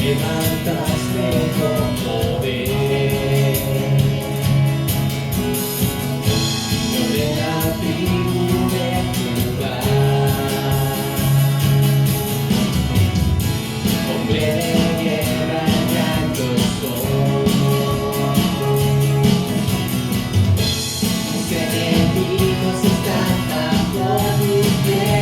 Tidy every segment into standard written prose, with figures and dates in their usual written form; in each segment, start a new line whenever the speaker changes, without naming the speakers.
levantaste con poder. Yo de la tribu de Judá, hombre de guerra, ya yo soy. Mis enemigos están bajo mi pie.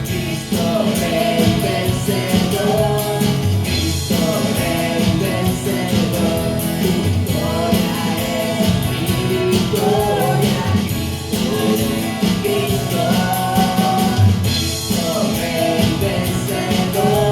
Cristo Rey vencedor, Cristo Rey vencedor, tu victoria es mi victoria. Cristo, Cristo Rey vencedor.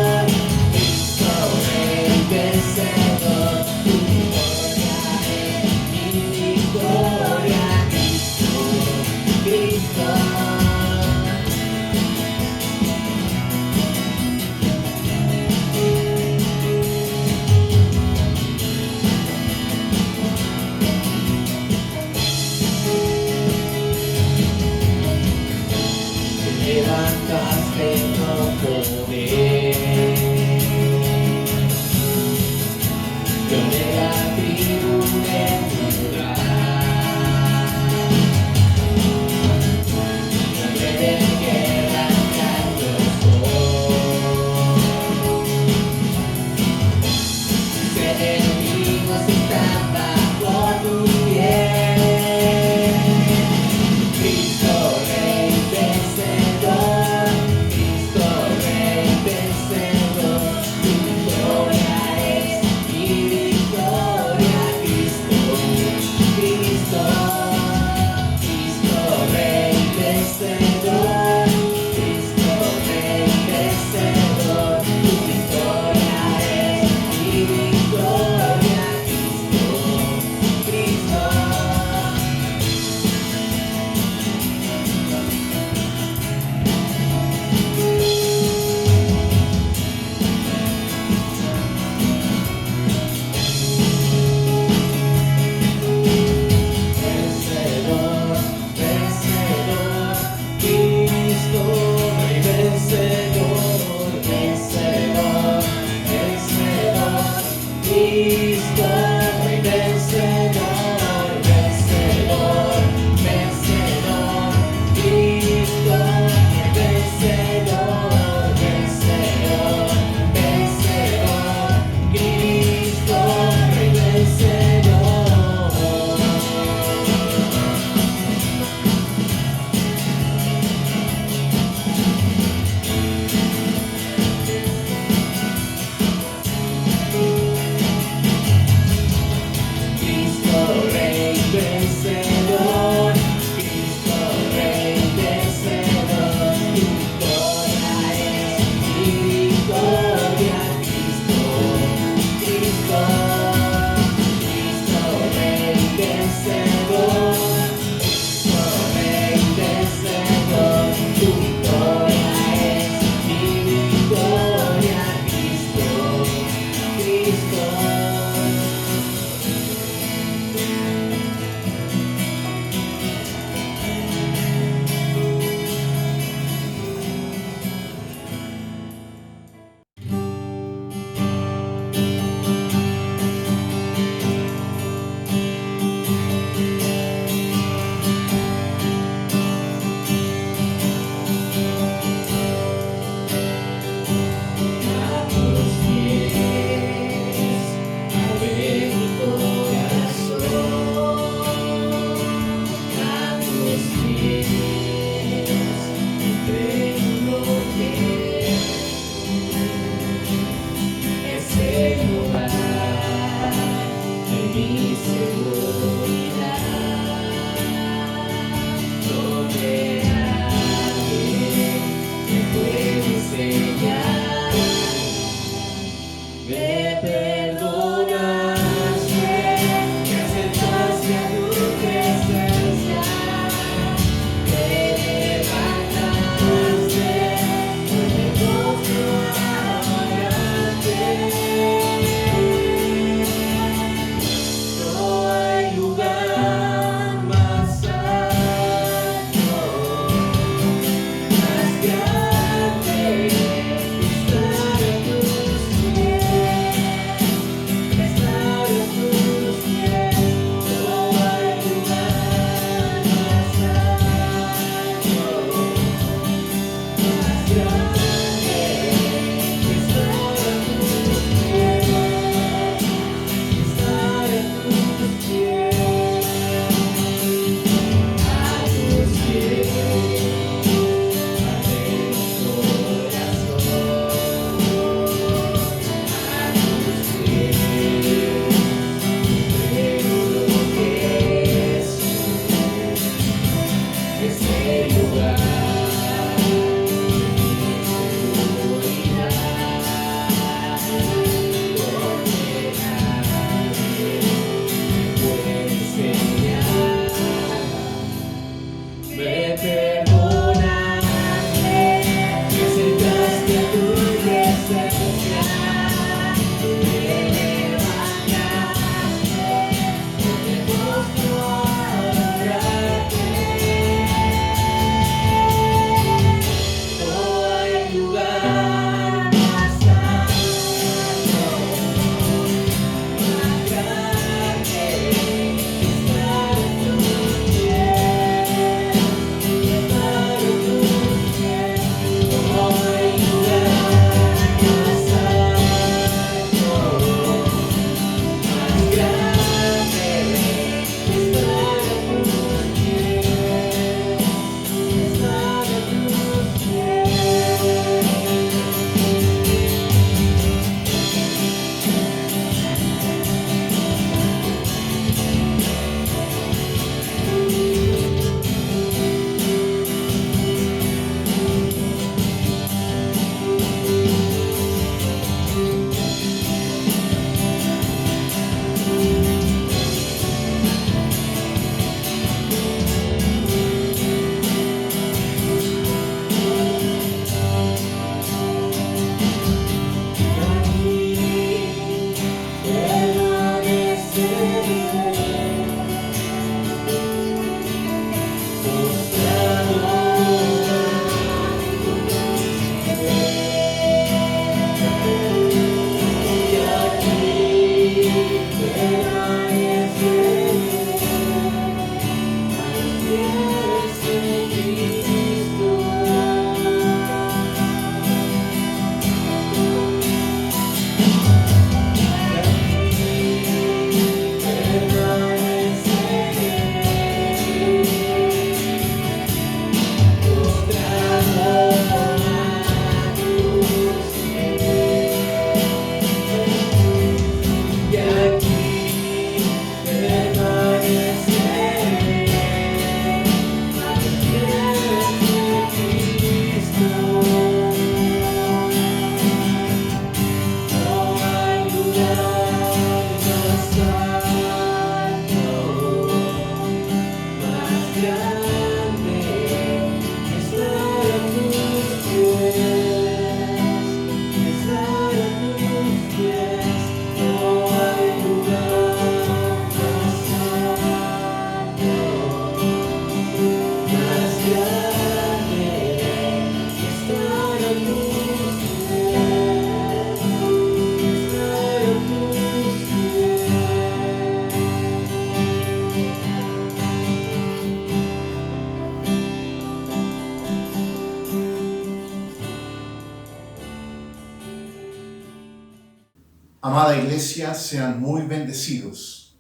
Amada iglesia, sean muy bendecidos.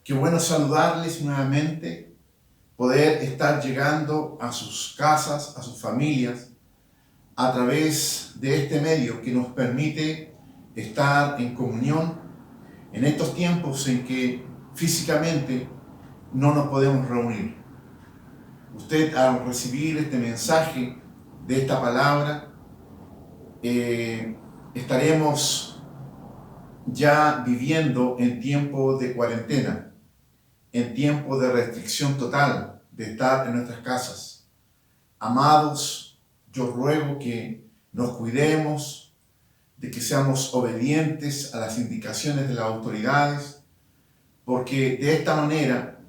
Qué bueno saludarles nuevamente, poder estar llegando a sus casas, a sus familias, a través de este medio que nos permite estar en comunión en estos tiempos en que físicamente no nos podemos reunir. Usted, al recibir este mensaje de esta palabra, estaremos ya viviendo en tiempo de cuarentena, en tiempo de restricción total de estar en nuestras casas. Amados, yo ruego que nos cuidemos, de que seamos obedientes a las indicaciones de las autoridades, porque de esta manera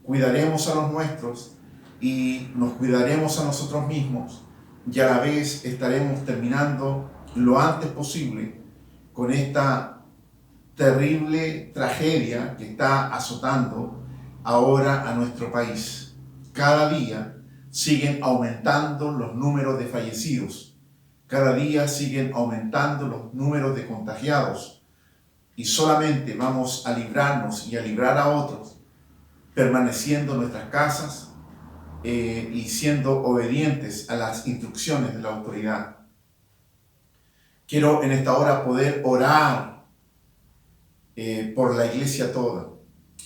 cuidaremos a los nuestros y nos cuidaremos a nosotros mismos, y a la vez estaremos terminando lo antes posible con esta terrible tragedia que está azotando ahora a nuestro país. Cada día siguen aumentando los números de fallecidos, cada día siguen aumentando los números de contagiados, y solamente vamos a librarnos y a librar a otros permaneciendo en nuestras casas y siendo obedientes a las instrucciones de la autoridad. Quiero en esta hora poder orar por la iglesia toda,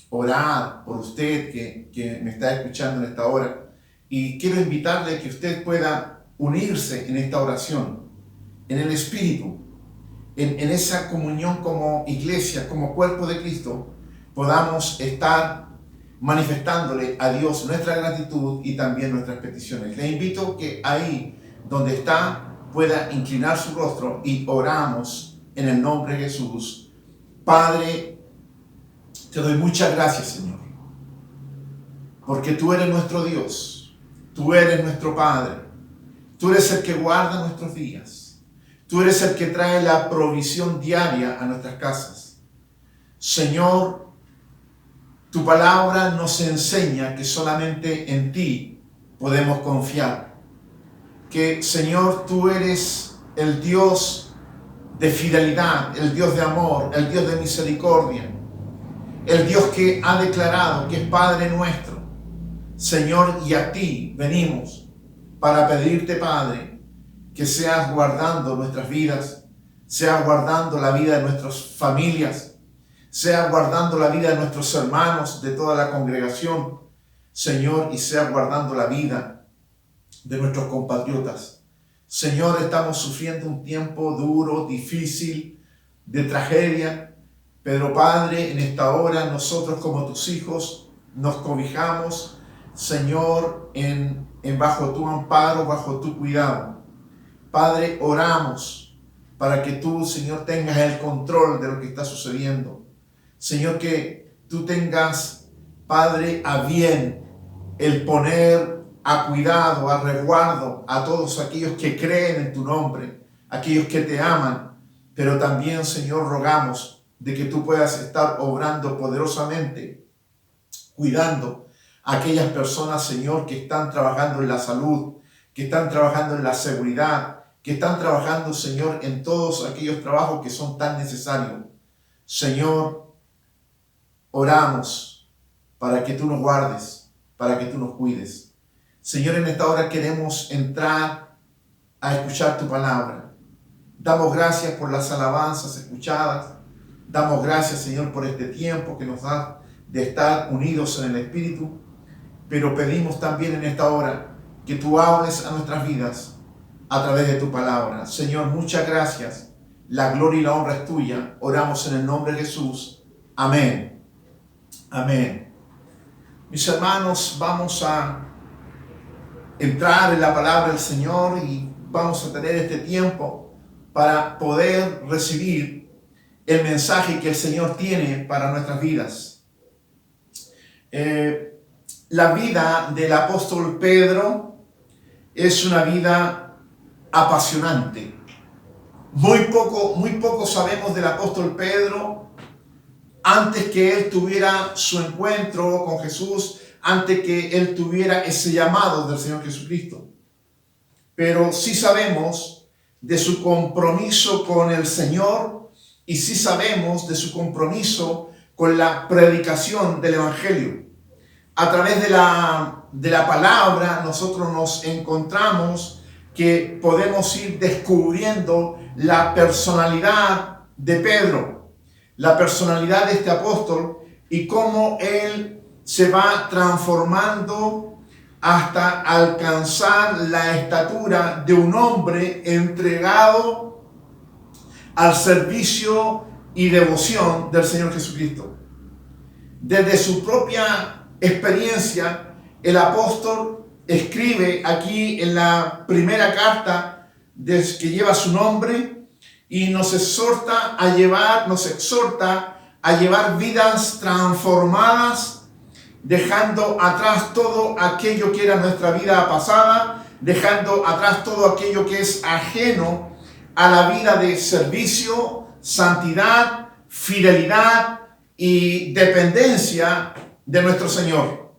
orar por usted que me está escuchando en esta hora, y quiero invitarle a que usted pueda unirse en esta oración, en el Espíritu, en esa comunión como iglesia, como cuerpo de Cristo, podamos estar manifestándole a Dios nuestra gratitud y también nuestras peticiones. Le invito que ahí donde está pueda inclinar su rostro y oramos en el nombre de Jesús. Padre, te doy muchas gracias, Señor, porque tú eres nuestro Dios, tú eres nuestro Padre, tú eres el que guarda nuestros días, tú eres el que trae la provisión diaria a nuestras casas. Señor, tu palabra nos enseña que solamente en ti podemos confiar, que, Señor, tú eres el Dios de fidelidad, el Dios de amor, el Dios de misericordia, el Dios que ha declarado que es Padre nuestro. Señor, y a ti venimos para pedirte, Padre, que seas guardando nuestras vidas, seas guardando la vida de nuestras familias, seas guardando la vida de nuestros hermanos, de toda la congregación, Señor, y seas guardando la vida de nuestros compatriotas. Señor, estamos sufriendo un tiempo duro, difícil, de tragedia, pero Padre, en esta hora nosotros como tus hijos nos cobijamos, Señor, en bajo tu amparo, bajo tu cuidado. Padre, oramos para que tú, Señor, tengas el control de lo que está sucediendo. Señor, que tú tengas, Padre, a bien el poner a cuidado, a resguardo a todos aquellos que creen en tu nombre, aquellos que te aman, pero también, Señor, rogamos de que tú puedas estar obrando poderosamente, cuidando a aquellas personas, Señor, que están trabajando en la salud, que están trabajando en la seguridad, que están trabajando, Señor, en todos aquellos trabajos que son tan necesarios. Señor, oramos para que tú nos guardes, para que tú nos cuides. Señor, en esta hora queremos entrar a escuchar tu palabra. Damos gracias por las alabanzas escuchadas. Damos gracias, Señor, por este tiempo que nos da de estar unidos en el Espíritu. Pero pedimos también en esta hora que tú hables a nuestras vidas a través de tu palabra. Señor, muchas gracias. La gloria y la honra es tuya. Oramos en el nombre de Jesús. Amén. Amén. Mis hermanos, vamos a entrar en la palabra del Señor y vamos a tener este tiempo para poder recibir el mensaje que el Señor tiene para nuestras vidas. La vida del apóstol Pedro es una vida apasionante. Muy poco sabemos del apóstol Pedro antes que él tuviera su encuentro con Jesús, antes que él tuviera ese llamado del Señor Jesucristo. Pero sí sabemos de su compromiso con el Señor y sí sabemos de su compromiso con la predicación del Evangelio. A través de la palabra nosotros nos encontramos que podemos ir descubriendo la personalidad de Pedro, la personalidad de este apóstol y cómo él se va transformando hasta alcanzar la estatura de un hombre entregado al servicio y devoción del Señor Jesucristo. Desde su propia experiencia, el apóstol escribe aquí en la primera carta que lleva su nombre y nos exhorta a llevar vidas transformadas, dejando atrás todo aquello que era nuestra vida pasada, dejando atrás todo aquello que es ajeno a la vida de servicio, santidad, fidelidad y dependencia de nuestro Señor.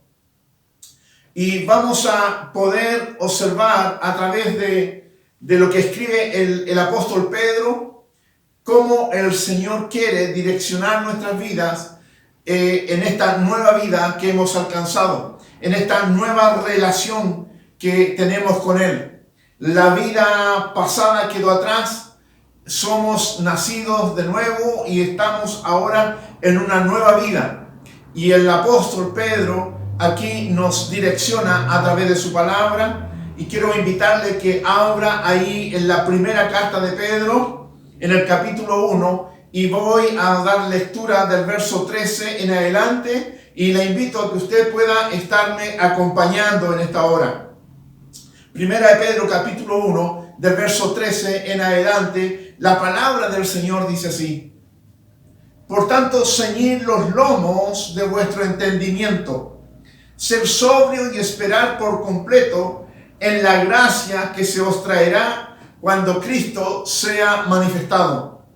Y vamos a poder observar a través de lo que escribe el apóstol Pedro, cómo el Señor quiere direccionar nuestras vidas en esta nueva vida que hemos alcanzado, en esta nueva relación que tenemos con Él. La vida pasada quedó atrás, somos nacidos de nuevo y estamos ahora en una nueva vida. Y el apóstol Pedro aquí nos direcciona a través de su palabra y quiero invitarle que abra ahí en la primera carta de Pedro, en el capítulo 1, y voy a dar lectura del verso 13 en adelante y le invito a que usted pueda estarme acompañando en esta hora. Primera de Pedro capítulo 1, del verso 13 en adelante, la palabra del Señor dice así: por tanto, ceñid los lomos de vuestro entendimiento, ser sobrio y esperar por completo en la gracia que se os traerá cuando Cristo sea manifestado.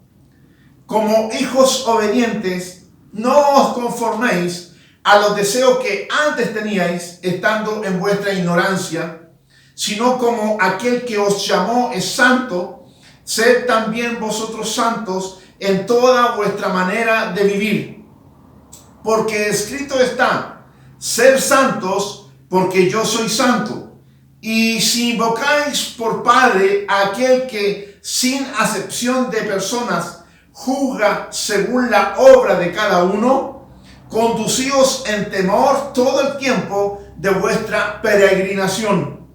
Como hijos obedientes, no os conforméis a los deseos que antes teníais estando en vuestra ignorancia, sino como aquel que os llamó es santo, sed también vosotros santos en toda vuestra manera de vivir. Porque escrito está: sed santos, porque yo soy santo. Y si invocáis por Padre a aquel que sin acepción de personas juzga según la obra de cada uno, conducíos en temor todo el tiempo de vuestra peregrinación,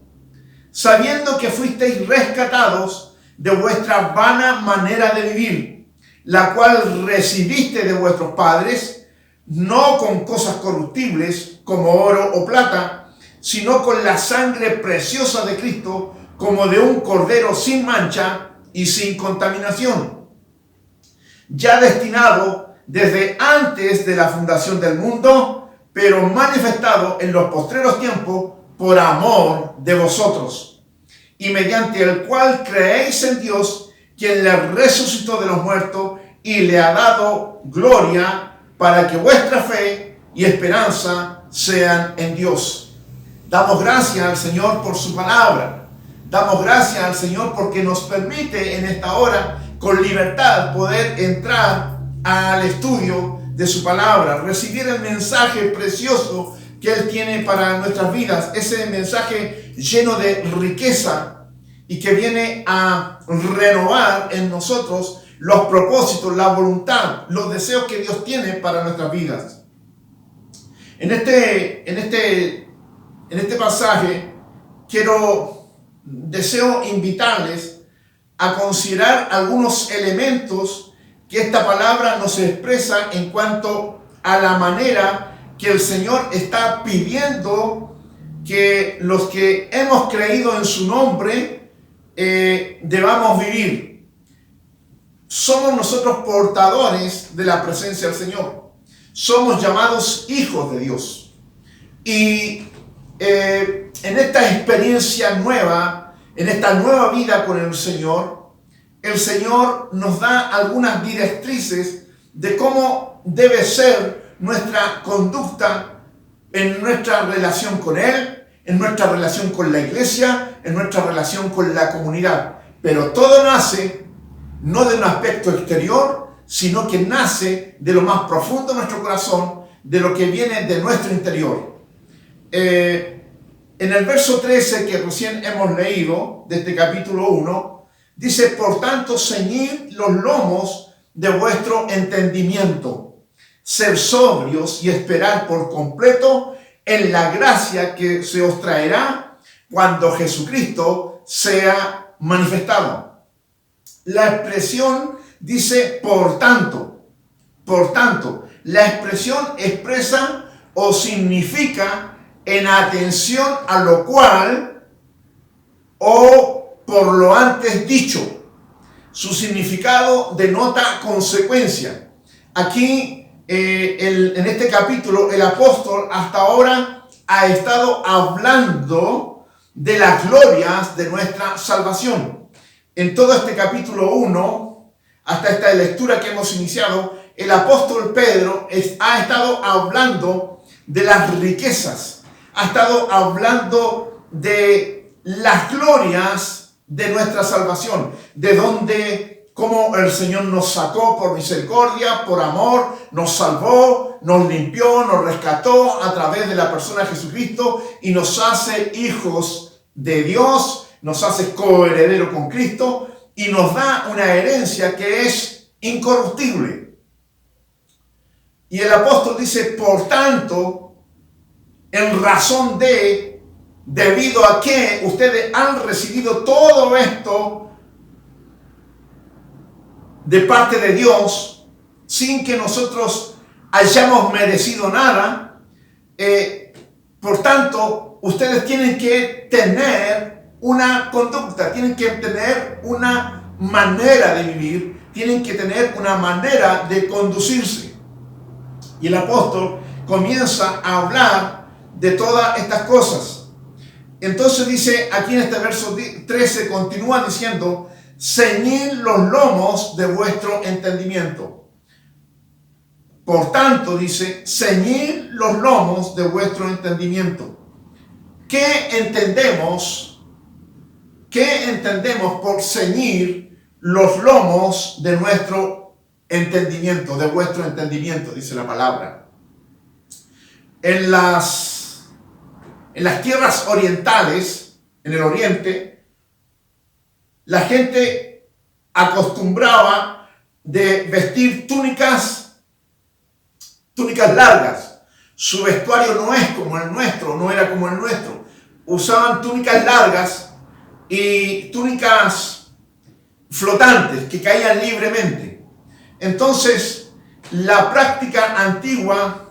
sabiendo que fuisteis rescatados de vuestra vana manera de vivir, la cual recibiste de vuestros padres, no con cosas corruptibles como oro o plata, sino con la sangre preciosa de Cristo, como de un cordero sin mancha y sin contaminación, ya destinado desde antes de la fundación del mundo, pero manifestado en los postreros tiempos por amor de vosotros, y mediante el cual creéis en Dios, quien le resucitó de los muertos y le ha dado gloria, para que vuestra fe y esperanza sean en Dios. Damos gracias al Señor por su palabra. Damos gracias al Señor porque nos permite en esta hora con libertad poder entrar al estudio de su palabra, recibir el mensaje precioso que Él tiene para nuestras vidas, ese mensaje lleno de riqueza y que viene a renovar en nosotros los propósitos, la voluntad, los deseos que Dios tiene para nuestras vidas. En este pasaje deseo invitarles a considerar algunos elementos que esta palabra nos expresa en cuanto a la manera que el Señor está pidiendo que los que hemos creído en su nombre debamos vivir. Somos nosotros portadores de la presencia del Señor. Somos llamados hijos de Dios. Y en esta experiencia nueva, en esta nueva vida con el Señor nos da algunas directrices de cómo debe ser nuestra conducta en nuestra relación con Él, en nuestra relación con la iglesia, en nuestra relación con la comunidad. Pero todo nace no de un aspecto exterior, sino que nace de lo más profundo de nuestro corazón, de lo que viene de nuestro interior. En el verso 13 que recién hemos leído, de este capítulo 1, dice: por tanto, ceñid los lomos de vuestro entendimiento, ser sobrios y esperar por completo en la gracia que se os traerá cuando Jesucristo sea manifestado. La expresión dice por tanto. Por tanto, la expresión expresa o significa en atención a lo cual o por lo antes dicho. Su significado denota consecuencia. Aquí, en este capítulo, el apóstol hasta ahora ha estado hablando de las glorias de nuestra salvación. En todo este capítulo 1, hasta esta lectura que hemos iniciado, el apóstol Pedro ha estado hablando de las riquezas, ha estado hablando de las glorias de nuestra salvación, de donde, cómo el Señor nos sacó por misericordia, por amor, nos salvó, nos limpió, nos rescató a través de la persona de Jesucristo y nos hace hijos de Dios, nos hace coheredero con Cristo y nos da una herencia que es incorruptible. Y el apóstol dice, por tanto, en razón de, debido a que ustedes han recibido todo esto de parte de Dios, sin que nosotros hayamos merecido nada, por tanto, ustedes tienen que tener una conducta, tienen que tener una manera de vivir, tienen que tener una manera de conducirse. Y el apóstol comienza a hablar de todas estas cosas. Entonces dice aquí en este verso 13, continúa diciendo, ceñid los lomos de vuestro entendimiento. Por tanto, dice, ceñid los lomos de vuestro entendimiento. ¿Qué entendemos por ceñir los lomos de nuestro entendimiento, de vuestro entendimiento, dice la palabra? En las tierras orientales, en el oriente, la gente acostumbraba de vestir túnicas largas. Su vestuario no es como el nuestro, no era como el nuestro. Usaban túnicas largas y túnicas flotantes que caían libremente. Entonces, la práctica antigua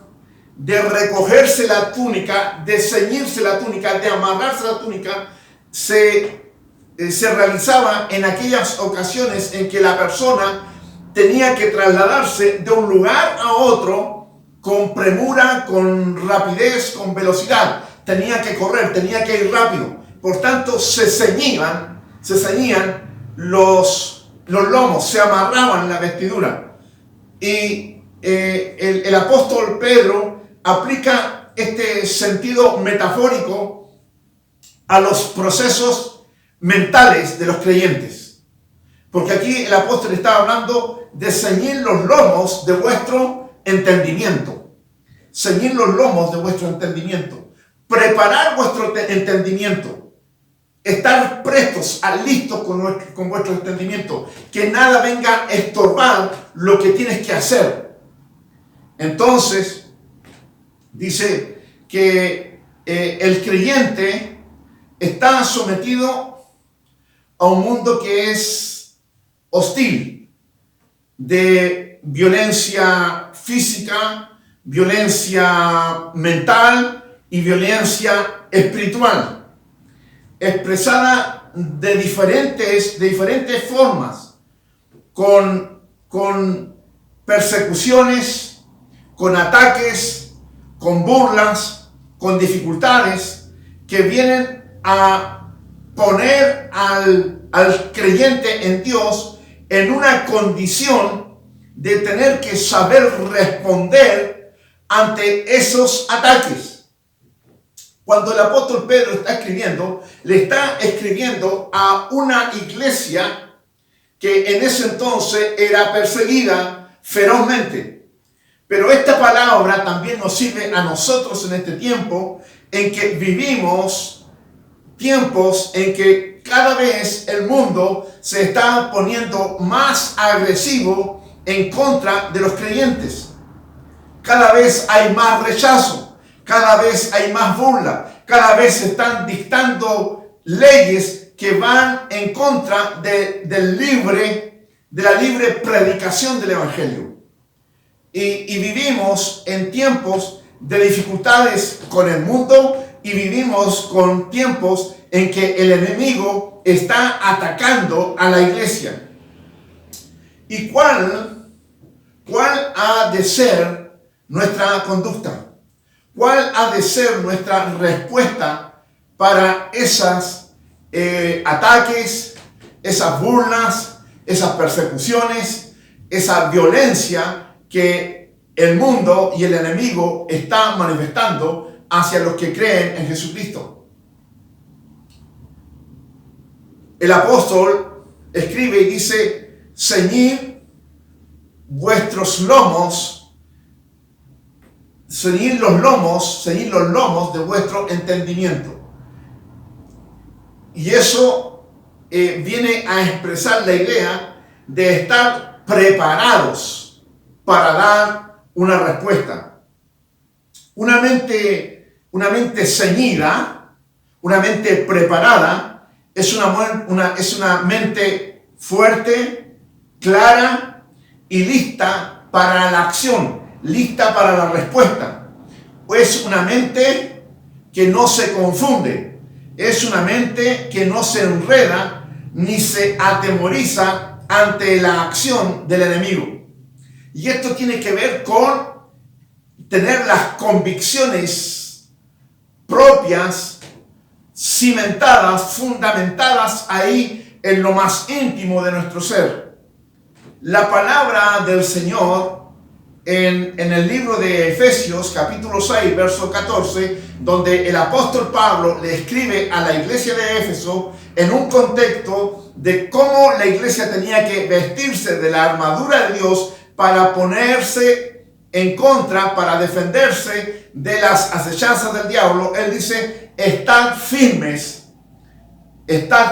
de recogerse la túnica, de ceñirse la túnica, de amarrarse la túnica, se realizaba en aquellas ocasiones en que la persona tenía que trasladarse de un lugar a otro con premura, con rapidez, con velocidad. Tenía que correr, tenía que ir rápido. Por tanto, se ceñían los lomos, se amarraban la vestidura. Y el apóstol Pedro aplica este sentido metafórico a los procesos mentales de los creyentes. Porque aquí el apóstol está hablando de ceñir los lomos de vuestro entendimiento. Ceñir los lomos de vuestro entendimiento. Preparar vuestro entendimiento. Estar prestos, listos con vuestro entendimiento. Que nada venga a estorbar lo que tienes que hacer. Entonces, dice que el creyente está sometido a un mundo que es hostil, de violencia física, violencia mental y violencia espiritual, expresada de diferentes formas, con persecuciones, con ataques, con burlas, con dificultades que vienen a poner al creyente en Dios en una condición de tener que saber responder ante esos ataques. Cuando el apóstol Pedro está escribiendo, le está escribiendo a una iglesia que en ese entonces era perseguida, ferozmente. Pero esta palabra también nos sirve a nosotros en este tiempo en que vivimos tiempos en que cada vez el mundo se está poniendo más agresivo en contra de los creyentes. Cada vez hay más rechazo, cada vez hay más burla, cada vez se están dictando leyes que van en contra de la libre predicación del Evangelio. Y vivimos en tiempos de dificultades con el mundo y vivimos con tiempos en que el enemigo está atacando a la iglesia. ¿Y cuál ha de ser nuestra conducta? ¿Cuál ha de ser nuestra respuesta para esos ataques, esas burlas, esas persecuciones, esa violencia que el mundo y el enemigo está manifestando hacia los que creen en Jesucristo? El apóstol escribe y dice: ceñid vuestros lomos, ceñid los lomos de vuestro entendimiento. Y eso viene a expresar la idea de estar preparados para dar una respuesta. Una mente ceñida, una mente preparada, es una mente fuerte, clara y lista para la acción, lista para la respuesta. Es una mente que no se confunde, es una mente que no se enreda ni se atemoriza ante la acción del enemigo. Y esto tiene que ver con tener las convicciones propias, cimentadas, fundamentadas ahí en lo más íntimo de nuestro ser. La palabra del Señor en el libro de Efesios, capítulo 6, verso 14, donde el apóstol Pablo le escribe a la iglesia de Éfeso en un contexto de cómo la iglesia tenía que vestirse de la armadura de Dios para ponerse en contra, para defenderse de las acechanzas del diablo. Él dice: estad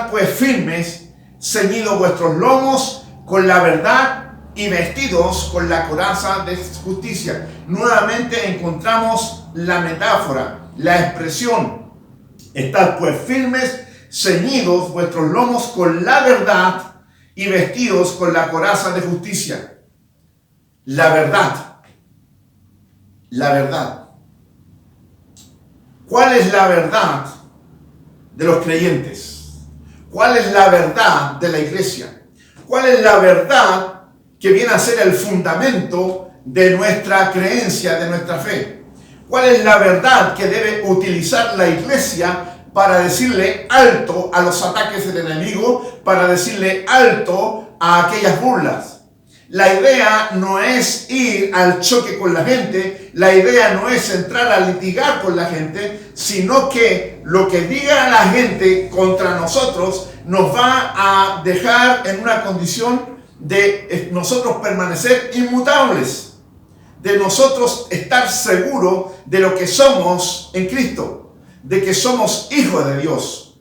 pues firmes, ceñidos vuestros lomos con la verdad y vestidos con la coraza de justicia. Nuevamente encontramos la metáfora, la expresión: estad pues firmes, ceñidos vuestros lomos con la verdad y vestidos con la coraza de justicia. La verdad. La verdad. ¿Cuál es la verdad de los creyentes? ¿Cuál es la verdad de la iglesia? ¿Cuál es la verdad que viene a ser el fundamento de nuestra creencia, de nuestra fe? ¿Cuál es la verdad que debe utilizar la iglesia para decirle alto a los ataques del enemigo, para decirle alto a aquellas burlas? La idea no es ir al choque con la gente, la idea no es entrar a litigar con la gente, sino que lo que diga la gente contra nosotros nos va a dejar en una condición de nosotros permanecer inmutables, de nosotros estar seguros de lo que somos en Cristo, de que somos hijos de Dios.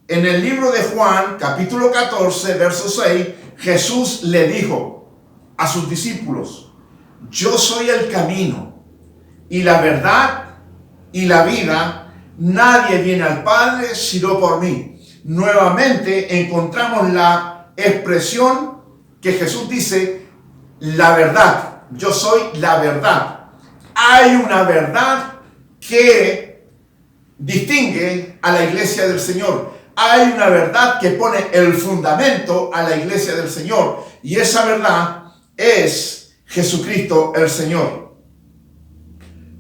En el libro de Juan, capítulo 14, verso 6, Jesús le dijo a sus discípulos: yo soy el camino y la verdad y la vida, nadie viene al Padre sino por mí. Nuevamente encontramos la expresión que Jesús dice: la verdad, yo soy la verdad. Hay una verdad que distingue a la iglesia del Señor. Hay una verdad que pone el fundamento a la iglesia del Señor, y esa verdad es Jesucristo el Señor.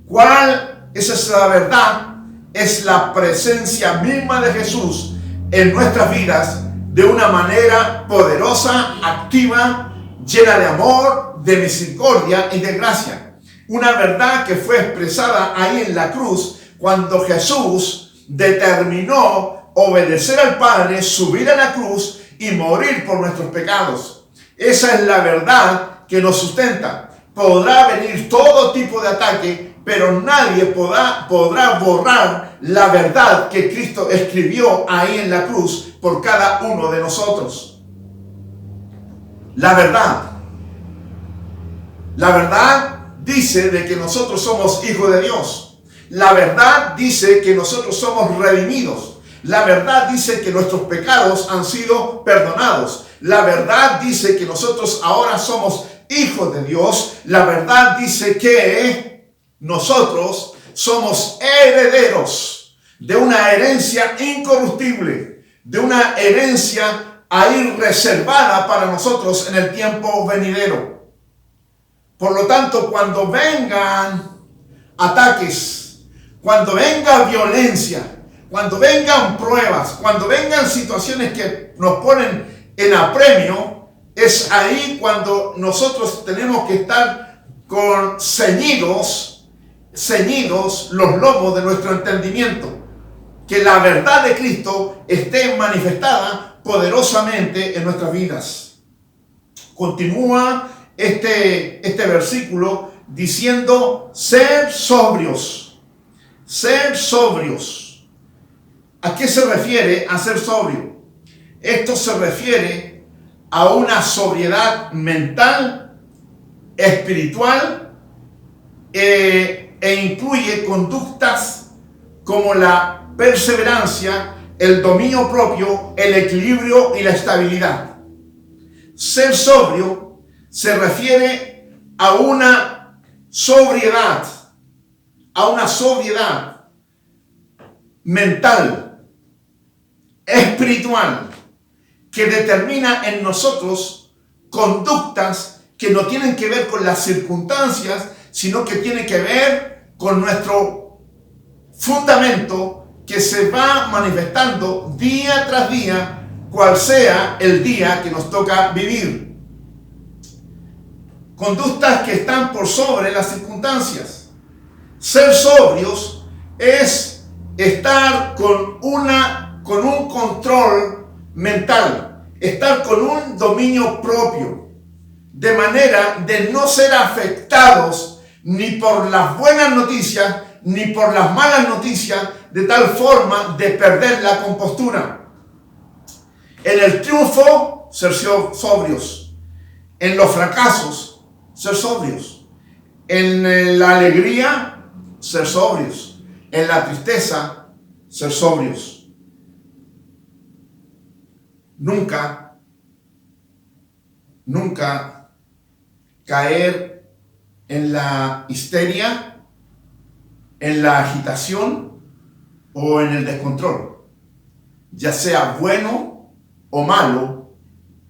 ¿Cuál es esa verdad? Es la presencia misma de Jesús en nuestras vidas de una manera poderosa, activa, llena de amor, de misericordia y de gracia. Una verdad que fue expresada ahí en la cruz cuando Jesús determinó obedecer al Padre, subir a la cruz y morir por nuestros pecados. Esa es la verdad que nos sustenta. Podrá venir todo tipo de ataque, pero nadie podrá borrar la verdad que Cristo escribió ahí en la cruz por cada uno de nosotros. La verdad dice de que nosotros somos hijos de Dios. La verdad dice que nosotros somos redimidos. La verdad dice que nuestros pecados han sido perdonados. La verdad dice que nosotros ahora somos hijos de Dios. La verdad dice que nosotros somos herederos de una herencia incorruptible, de una herencia ahí reservada para nosotros en el tiempo venidero. Por lo tanto, cuando vengan ataques, cuando venga violencia, cuando vengan pruebas, cuando vengan situaciones que nos ponen en apremio, es ahí cuando nosotros tenemos que estar con ceñidos los lomos de nuestro entendimiento. Que la verdad de Cristo esté manifestada poderosamente en nuestras vidas. Continúa este versículo diciendo: ser sobrios. Ser sobrios. ¿A qué se refiere a ser sobrio? Esto se refiere a una sobriedad mental, espiritual, e incluye conductas como la perseverancia, el dominio propio, el equilibrio y la estabilidad. Ser sobrio se refiere a una sobriedad mental, espiritual, que determina en nosotros conductas que no tienen que ver con las circunstancias, sino que tienen que ver con nuestro fundamento que se va manifestando día tras día, cual sea el día que nos toca vivir. Conductas que están por sobre las circunstancias. Ser sobrios es estar con un control mental, estar con un dominio propio, de manera de no ser afectados ni por las buenas noticias ni por las malas noticias, de tal forma de perder la compostura. En el triunfo, ser sobrios. En los fracasos, ser sobrios. En la alegría, ser sobrios. En la tristeza, ser sobrios. Nunca caer en la histeria, en la agitación o en el descontrol, ya sea bueno o malo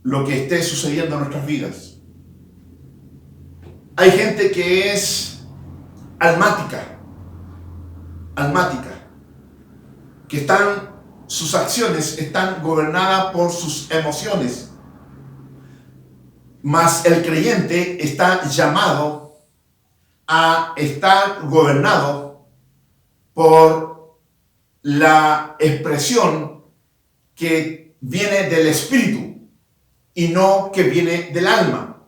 lo que esté sucediendo en nuestras vidas. Hay gente que es almática, que sus acciones están gobernadas por sus emociones, mas el creyente está llamado a estar gobernado por la expresión que viene del espíritu y no que viene del alma.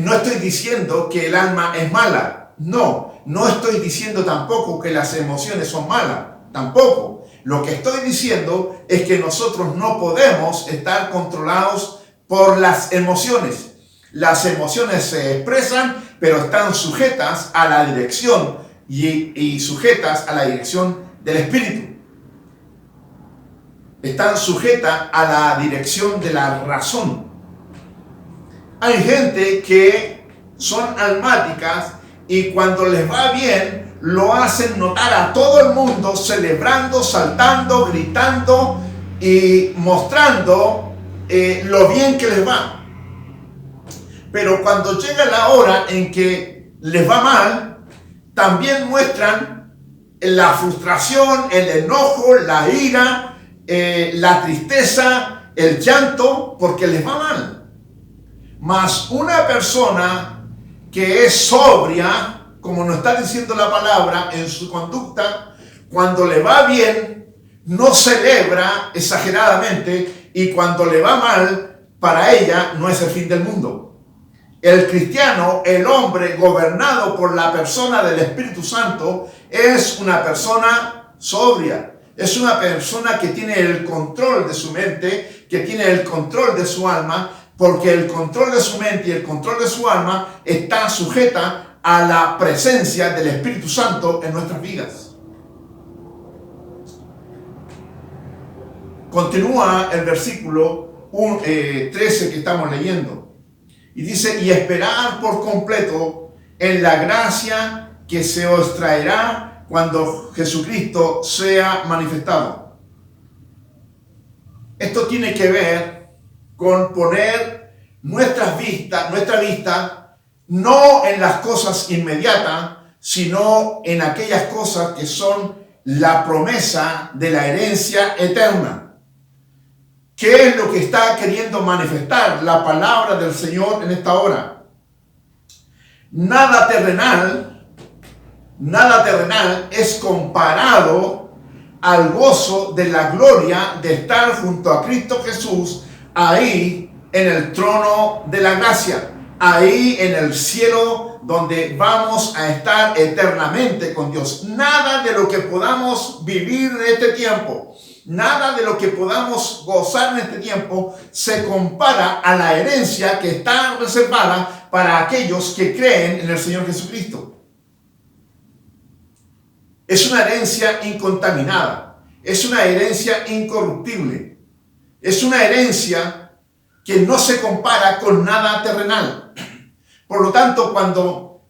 No estoy diciendo que el alma es mala, no estoy diciendo tampoco que las emociones son malas, tampoco. Lo que estoy diciendo es que nosotros no podemos estar controlados por las emociones. Las emociones se expresan, pero están sujetas a la dirección y sujetas a la dirección del Espíritu. Están sujetas a la dirección de la razón. Hay gente que son almáticas y cuando les va bien lo hacen notar a todo el mundo, celebrando, saltando, gritando y mostrando lo bien que les va. Pero cuando llega la hora en que les va mal, también muestran la frustración, el enojo, la ira, la tristeza, el llanto, porque les va mal. Mas una persona que es sobria, como nos está diciendo la palabra, en su conducta, cuando le va bien, no celebra exageradamente, y cuando le va mal, para ella no es el fin del mundo. El cristiano, el hombre gobernado por la persona del Espíritu Santo, es una persona sobria. Es una persona que tiene el control de su mente, que tiene el control de su alma, porque el control de su mente y el control de su alma está sujeta a la presencia del Espíritu Santo en nuestras vidas. Continúa el versículo 13 que estamos leyendo. Y dice, y esperar por completo en la gracia que se os traerá cuando Jesucristo sea manifestado. Esto tiene que ver con poner nuestra vista no en las cosas inmediatas, sino en aquellas cosas que son la promesa de la herencia eterna. ¿Qué es lo que está queriendo manifestar la palabra del Señor en esta hora? Nada terrenal es comparado al gozo de la gloria de estar junto a Cristo Jesús, ahí en el trono de la gracia, ahí en el cielo donde vamos a estar eternamente con Dios. Nada de lo que podamos vivir en este tiempo, nada de lo que podamos gozar en este tiempo se compara a la herencia que está reservada para aquellos que creen en el Señor Jesucristo. Es una herencia incontaminada, es una herencia incorruptible, es una herencia que no se compara con nada terrenal. Por lo tanto, cuando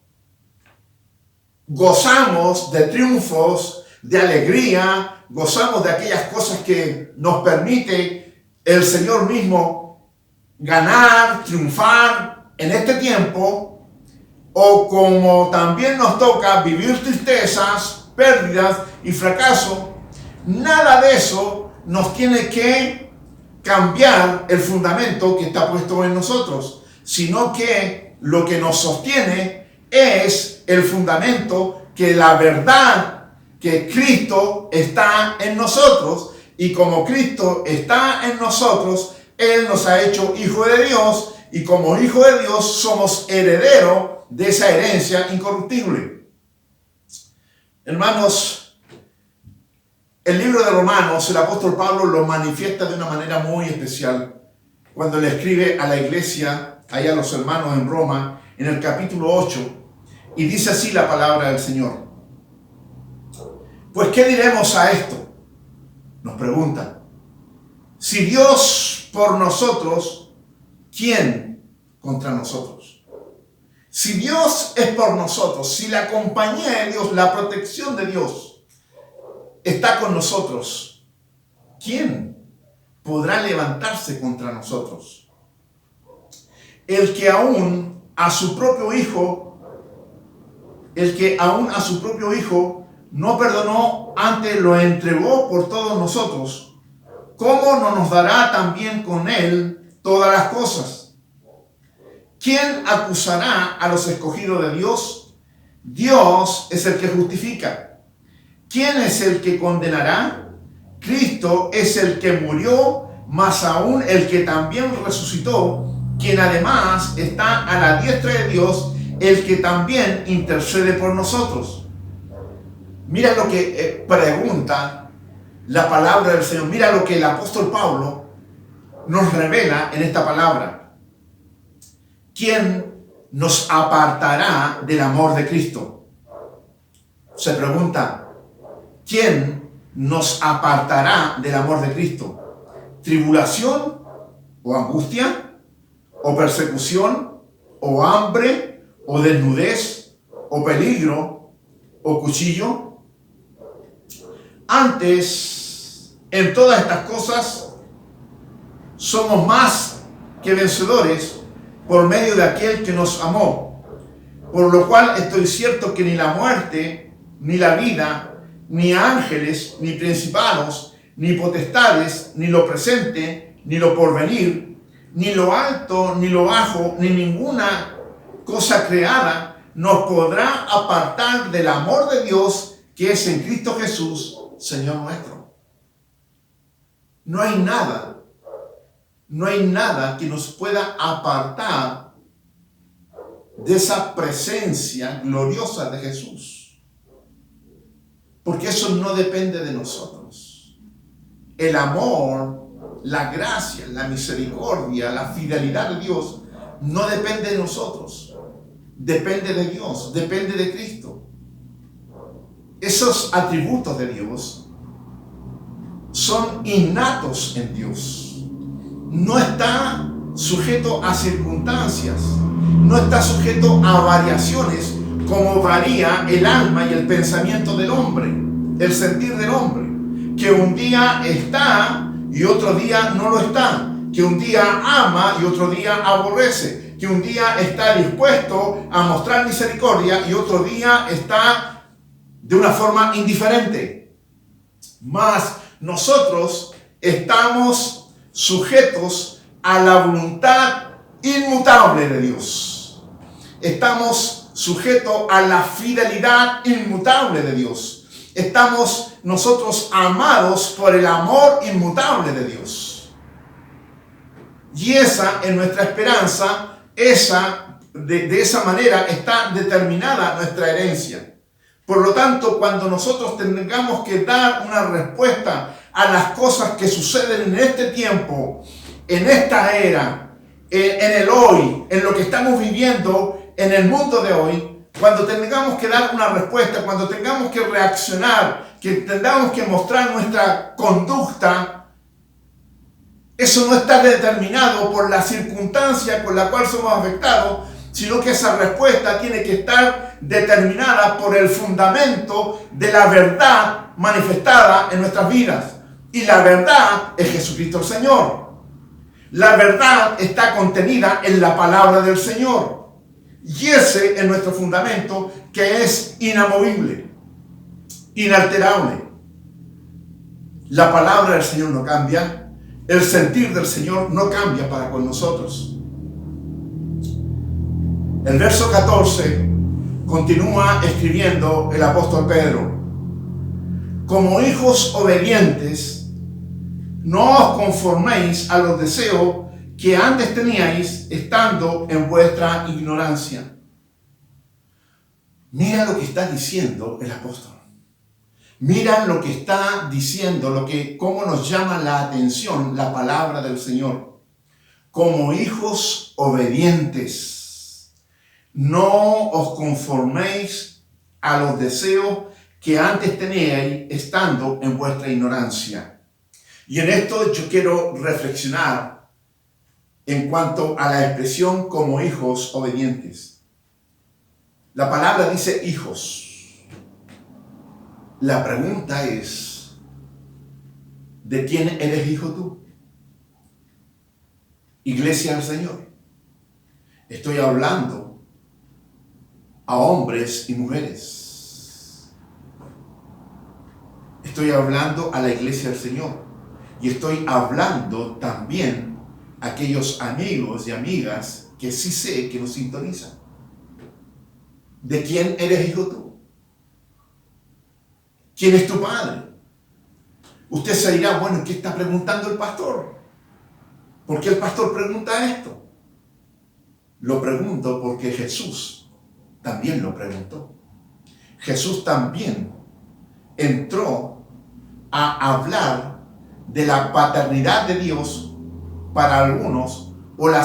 gozamos de triunfos, de alegría, gozamos de aquellas cosas que nos permite el Señor mismo ganar, triunfar en este tiempo, o como también nos toca vivir tristezas, pérdidas y fracaso, nada de eso nos tiene que cambiar el fundamento que está puesto en nosotros, sino que lo que nos sostiene es el fundamento que la verdad que Cristo está en nosotros, y como Cristo está en nosotros, Él nos ha hecho hijo de Dios, y como hijo de Dios somos herederos de esa herencia incorruptible. Hermanos, el libro de Romanos, el apóstol Pablo lo manifiesta de una manera muy especial cuando le escribe a la iglesia, allá a los hermanos en Roma, en el capítulo 8, y dice así la palabra del Señor. Pues, ¿qué diremos a esto? Nos pregunta. Si Dios por nosotros, ¿quién contra nosotros? Si Dios es por nosotros, si la compañía de Dios, la protección de Dios está con nosotros, ¿quién podrá levantarse contra nosotros? El que aún a su propio Hijo no perdonó, antes lo entregó por todos nosotros, ¿cómo no nos dará también con Él todas las cosas? ¿Quién acusará a los escogidos de Dios? Dios es el que justifica. ¿Quién es el que condenará? Cristo es el que murió, más aún el que también resucitó, quien además está a la diestra de Dios, el que también intercede por nosotros. Mira lo que pregunta la palabra del Señor. Mira lo que el apóstol Pablo nos revela en esta palabra. ¿Quién nos apartará del amor de Cristo? Se pregunta, ¿quién nos apartará del amor de Cristo? ¿Tribulación o angustia? ¿O persecución? ¿O hambre? ¿O desnudez? ¿O peligro? ¿O cuchillo? Antes, en todas estas cosas, somos más que vencedores por medio de aquel que nos amó. Por lo cual estoy cierto que ni la muerte, ni la vida, ni ángeles, ni principados, ni potestades, ni lo presente, ni lo porvenir, ni lo alto, ni lo bajo, ni ninguna cosa creada nos podrá apartar del amor de Dios que es en Cristo Jesús, Señor nuestro. No hay nada que nos pueda apartar de esa presencia gloriosa de Jesús. Porque eso no depende de nosotros. El amor, la gracia, la misericordia, la fidelidad de Dios no depende de nosotros. Depende de Dios, depende de Cristo. Esos atributos de Dios son innatos en Dios. No está sujeto a circunstancias, no está sujeto a variaciones como varía el alma y el pensamiento del hombre, el sentir del hombre, que un día está y otro día no lo está, que un día ama y otro día aborrece, que un día está dispuesto a mostrar misericordia y otro día está de una forma indiferente. Mas nosotros estamos sujetos a la voluntad inmutable de Dios. Estamos sujetos a la fidelidad inmutable de Dios. Estamos nosotros amados por el amor inmutable de Dios. Y esa es nuestra esperanza, de esa manera está determinada nuestra herencia. Por lo tanto, cuando nosotros tengamos que dar una respuesta a las cosas que suceden en este tiempo, en esta era, en el hoy, en lo que estamos viviendo en el mundo de hoy, cuando tengamos que dar una respuesta, cuando tengamos que reaccionar, que tengamos que mostrar nuestra conducta, eso no está determinado por la circunstancia con la cual somos afectados, sino que esa respuesta tiene que estar determinada por el fundamento de la verdad manifestada en nuestras vidas. Y la verdad es Jesucristo el Señor. La verdad está contenida en la palabra del Señor. Y ese es nuestro fundamento, que es inamovible, inalterable. La palabra del Señor no cambia. El sentir del Señor no cambia para con nosotros. El verso 14 continúa escribiendo el apóstol Pedro: como hijos obedientes, no os conforméis a los deseos que antes teníais estando en vuestra ignorancia. Mira lo que está diciendo el apóstol. Mira lo que está diciendo, cómo nos llama la atención la palabra del Señor. Como hijos obedientes, no os conforméis a los deseos que antes teníais estando en vuestra ignorancia. Y en esto yo quiero reflexionar en cuanto a la expresión como hijos obedientes. La palabra dice hijos. La pregunta es, ¿de quién eres hijo tú? Iglesia del Señor. Estoy hablando a hombres y mujeres. Estoy hablando a la iglesia del Señor. Y estoy hablando también a aquellos amigos y amigas que sí sé que nos sintonizan. ¿De quién eres hijo tú? ¿Quién es tu padre? Usted se dirá, bueno, ¿qué está preguntando el pastor? ¿Por qué el pastor pregunta esto? Lo pregunto porque Jesús también lo preguntó. Jesús también entró a hablar de la paternidad de Dios para algunos o la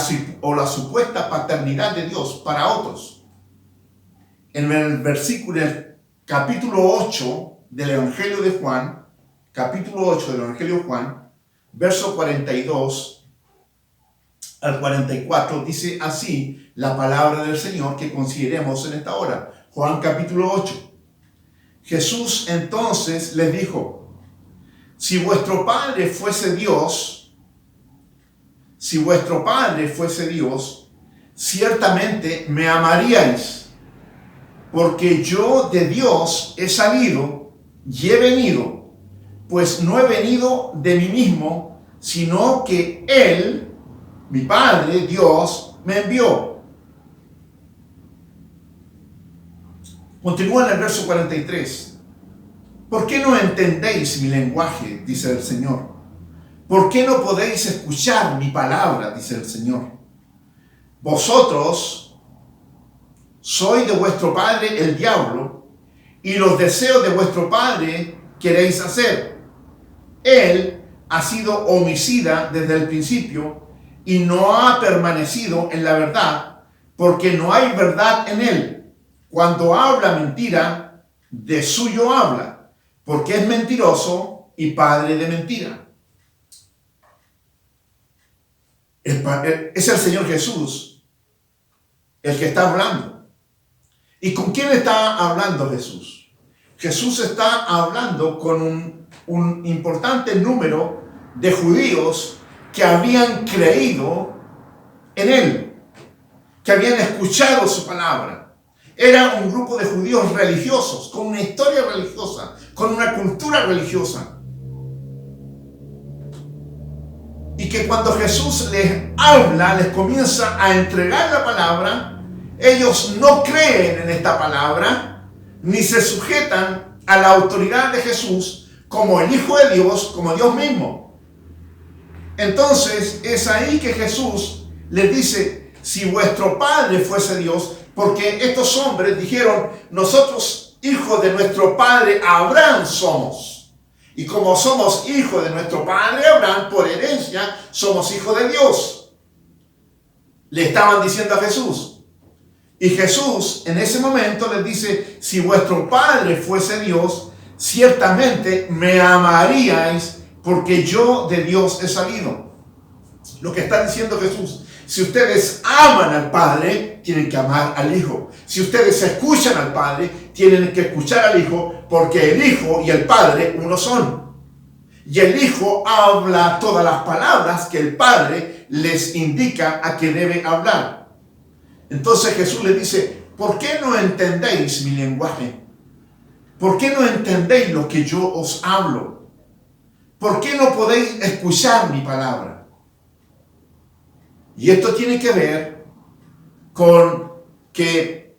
supuesta paternidad de Dios para otros. En el versículo, capítulo 8 del Evangelio de Juan, capítulo 8 del Evangelio de Juan, verso 42 al 44, dice así la palabra del Señor que consideremos en esta hora. Juan capítulo 8. Jesús entonces les dijo: si vuestro Padre fuese Dios, ciertamente me amaríais, porque yo de Dios he salido y he venido, pues no he venido de mí mismo, sino que Él, mi Padre, Dios, me envió. Continúa en el verso 43. ¿Por qué no entendéis mi lenguaje?, dice el Señor. ¿Por qué no podéis escuchar mi palabra?, dice el Señor. Vosotros
soy de vuestro padre el diablo, y los deseos de vuestro padre queréis hacer. Él ha sido homicida desde el principio y no ha permanecido en la verdad, porque no hay verdad en él. Cuando habla mentira, de suyo habla, porque es mentiroso y padre de mentira. Es el Señor Jesús el que está hablando. ¿Y con quién está hablando Jesús? Jesús está hablando con un importante número de judíos que habían creído en él, que habían escuchado su palabra. Era un grupo de judíos religiosos, con una historia religiosa, con una cultura religiosa. Y que cuando Jesús les habla, les comienza a entregar la palabra, ellos no creen en esta palabra, ni se sujetan a la autoridad de Jesús como el Hijo de Dios, como Dios mismo. Entonces es ahí que Jesús les dice, si vuestro Padre fuese Dios, porque estos hombres dijeron, nosotros hijos de nuestro padre Abraham somos. Y como somos hijos de nuestro padre Abraham, por herencia, somos hijos de Dios. Le estaban diciendo a Jesús. Y Jesús en ese momento les dice, si vuestro Padre fuese Dios, ciertamente me amaríais, porque yo de Dios he salido. Lo que está diciendo Jesús, si ustedes aman al Padre, tienen que amar al Hijo. Si ustedes escuchan al Padre, tienen que escuchar al Hijo, porque el Hijo y el Padre uno son. Y el Hijo habla todas las palabras que el Padre les indica a que debe hablar. Entonces Jesús les dice, ¿por qué no entendéis mi lenguaje? ¿Por qué no entendéis lo que yo os hablo? ¿Por qué no podéis escuchar mi palabra? Y esto tiene que ver con que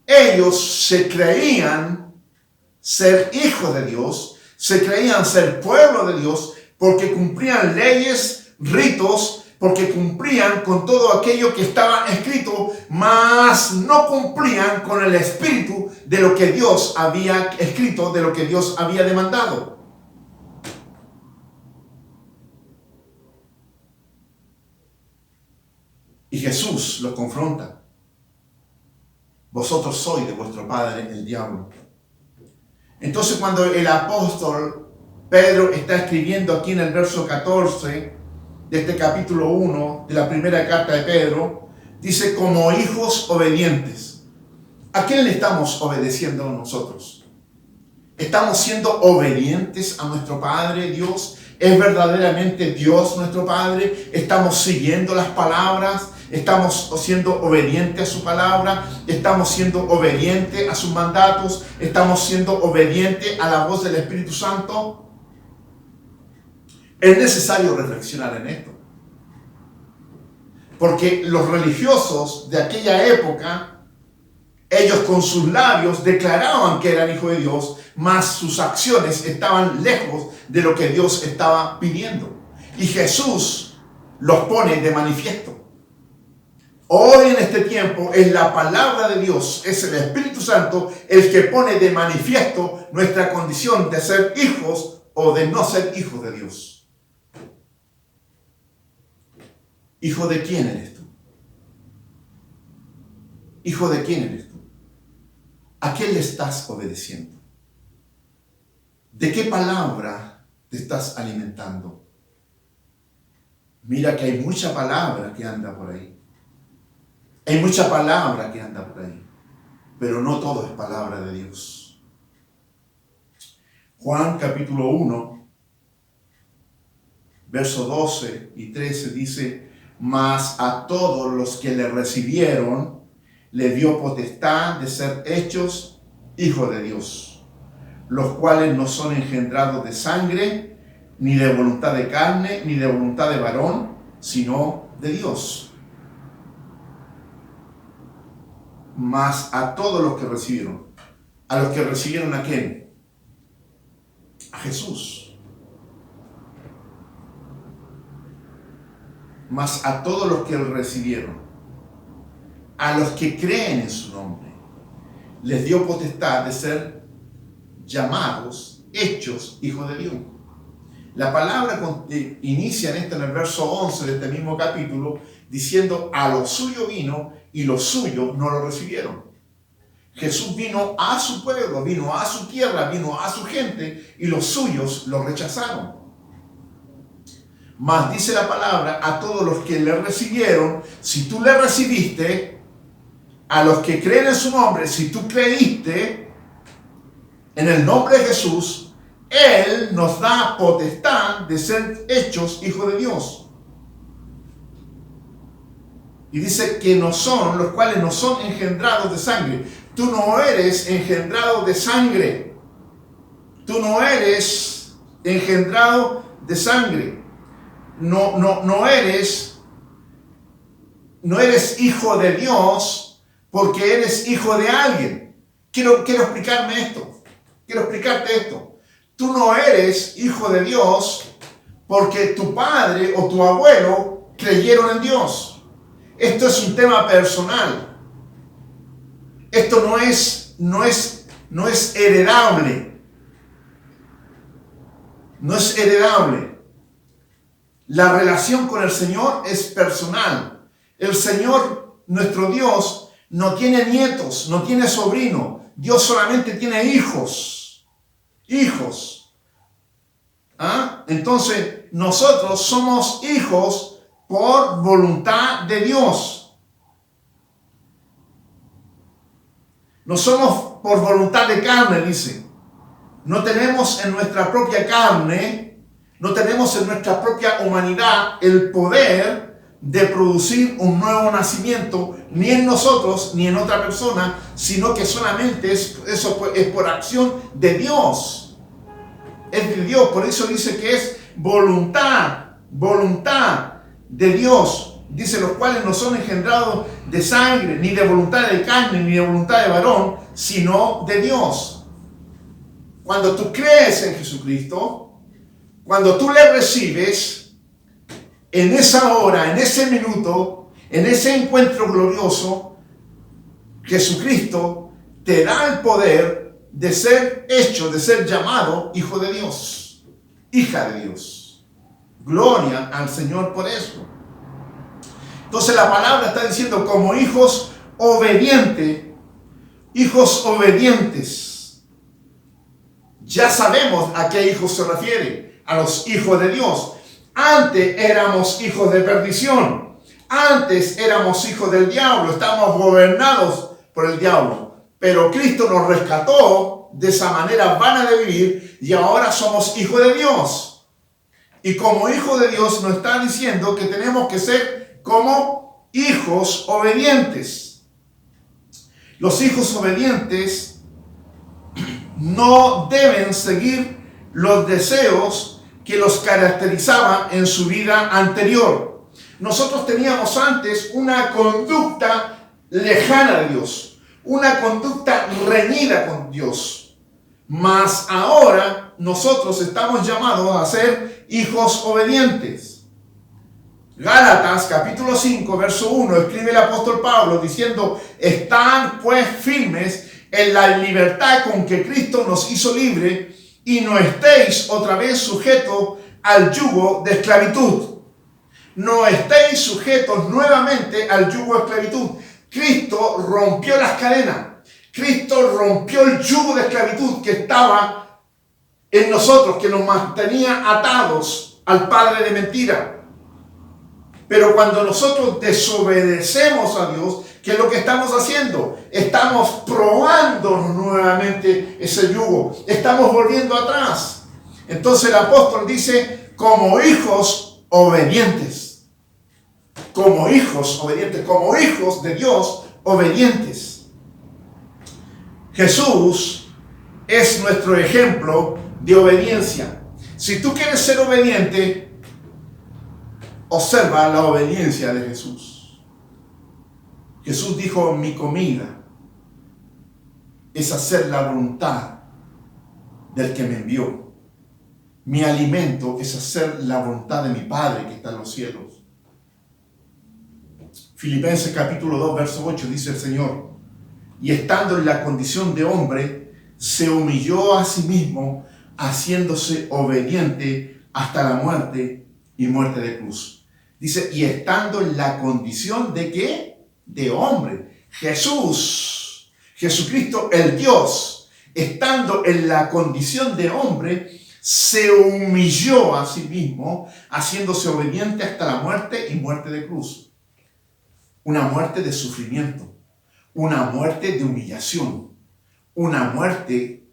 ellos se creían ser hijos de Dios, se creían ser pueblo de Dios, porque cumplían leyes, ritos, porque cumplían con todo aquello que estaba escrito, mas no cumplían con el espíritu de lo que Dios había escrito, de lo que Dios había demandado. Y Jesús los confronta. Vosotros sois de vuestro padre el diablo. Entonces cuando el apóstol Pedro está escribiendo aquí en el verso 14 de este capítulo 1 de la primera carta de Pedro, dice como hijos obedientes. ¿A quién le estamos obedeciendo nosotros? ¿Estamos siendo obedientes a nuestro Padre Dios? ¿Es verdaderamente Dios nuestro Padre? ¿Estamos siguiendo las palabras? ¿Estamos siendo obedientes a su palabra? ¿Estamos siendo obedientes a sus mandatos? ¿Estamos siendo obedientes a la voz del Espíritu Santo? Es necesario reflexionar en esto. Porque los religiosos de aquella época, ellos con sus labios declaraban que eran hijos de Dios, mas sus acciones estaban lejos de lo que Dios estaba pidiendo. Y Jesús los pone de manifiesto. Hoy en este tiempo es la palabra de Dios, es el Espíritu Santo el que pone de manifiesto nuestra condición de ser hijos o de no ser hijos de Dios. ¿Hijo de quién eres tú? ¿Hijo de quién eres tú? ¿A qué le estás obedeciendo? ¿De qué palabra te estás alimentando? Mira que hay mucha palabra que anda por ahí. Hay mucha palabra que anda por ahí, pero no todo es palabra de Dios. Juan capítulo 1, verso 12 y 13 dice, mas a todos los que le recibieron, le dio potestad de ser hechos hijos de Dios, los cuales no son engendrados de sangre, ni de voluntad de carne, ni de voluntad de varón, sino de Dios. Mas a todos los que recibieron. ¿A los que recibieron a quién? A Jesús. Mas a todos los que recibieron. A los que creen en su nombre.
les dio potestad de ser llamados, hechos hijos de Dios. La palabra inicia en el verso 11 de este mismo capítulo, diciendo: a lo suyo vino y los suyos no lo recibieron. Jesús vino a su pueblo, vino a su tierra, vino a su gente, y los suyos lo rechazaron. Mas dice la palabra: a todos los que le recibieron, si tú le recibiste, a los que creen en su nombre, si tú creíste en el nombre de Jesús, Él nos da potestad de ser hechos hijos de Dios. Y dice que no son, los cuales no son engendrados de sangre. Tú no eres engendrado de sangre. Tú no eres engendrado de sangre. No eres hijo de Dios porque eres hijo de alguien. Quiero explicarme esto. Quiero explicarte esto. Tú no eres hijo de Dios porque tu padre o tu abuelo creyeron en Dios. Esto es un tema personal. Esto no es heredable. No es heredable. La relación con el Señor es personal. El Señor, nuestro Dios, no tiene nietos, no tiene sobrinos. Dios solamente tiene hijos. Hijos. ¿Ah? Entonces, nosotros somos hijos por voluntad de Dios. No somos por voluntad de carne, dice. No tenemos en nuestra propia carne, no tenemos en nuestra propia humanidad el poder de producir un nuevo nacimiento, ni en nosotros, ni en otra persona, sino que solamente eso es por acción de Dios. Es de Dios, por eso dice que es voluntad de Dios. Dice: los cuales no son engendrados de sangre, ni de voluntad de carne, ni de voluntad de varón, sino de Dios. Cuando tú crees en Jesucristo, cuando tú le recibes, en esa hora, en ese minuto, en ese encuentro glorioso, Jesucristo te da el poder de ser hecho, de ser llamado hijo de Dios, hija de Dios. Gloria al Señor por eso. Entonces la palabra está diciendo como hijos obedientes. Hijos obedientes. Ya sabemos a qué hijos se refiere. A los hijos de Dios. Antes éramos hijos de perdición. Antes éramos hijos del diablo. Estábamos gobernados por el diablo. Pero Cristo nos rescató de esa manera vana de vivir y ahora somos hijos de Dios. Y como hijo de Dios nos está diciendo que tenemos que ser como hijos obedientes. Los hijos obedientes no deben seguir los deseos que los caracterizaban en su vida anterior. Nosotros teníamos antes una conducta lejana de Dios, una conducta reñida con Dios. Mas ahora nosotros estamos llamados a ser hijos obedientes. Gálatas capítulo 5 verso 1 escribe el apóstol Pablo diciendo: están pues firmes en la libertad con que Cristo nos hizo libre y no estéis otra vez sujetos al yugo de esclavitud. No estéis sujetos nuevamente al yugo de esclavitud. Cristo rompió las cadenas. Cristo rompió el yugo de esclavitud que estaba en nosotros, que nos mantenía atados al padre de mentira. Pero cuando nosotros desobedecemos a Dios, ¿qué es lo que estamos haciendo? Estamos probando nuevamente ese yugo. Estamos volviendo atrás. Entonces el apóstol dice: como hijos obedientes. Como hijos obedientes. Como hijos de Dios obedientes. Jesús es nuestro ejemplo de obediencia. Si tú quieres ser obediente, observa la obediencia de Jesús. Jesús dijo: mi comida es hacer la voluntad del que me envió. Mi alimento es hacer la voluntad de mi Padre que está en los cielos. Filipenses capítulo 2 verso 8 dice el Señor:
y estando en la condición de hombre, se humilló a sí mismo, haciéndose obediente hasta la muerte y muerte de cruz. Dice, y estando en la condición de ¿qué? De hombre. Jesucristo, el Dios, estando en la condición de hombre, se humilló a sí mismo, haciéndose obediente hasta la muerte y muerte de cruz. Una muerte de sufrimiento, una muerte de humillación, una muerte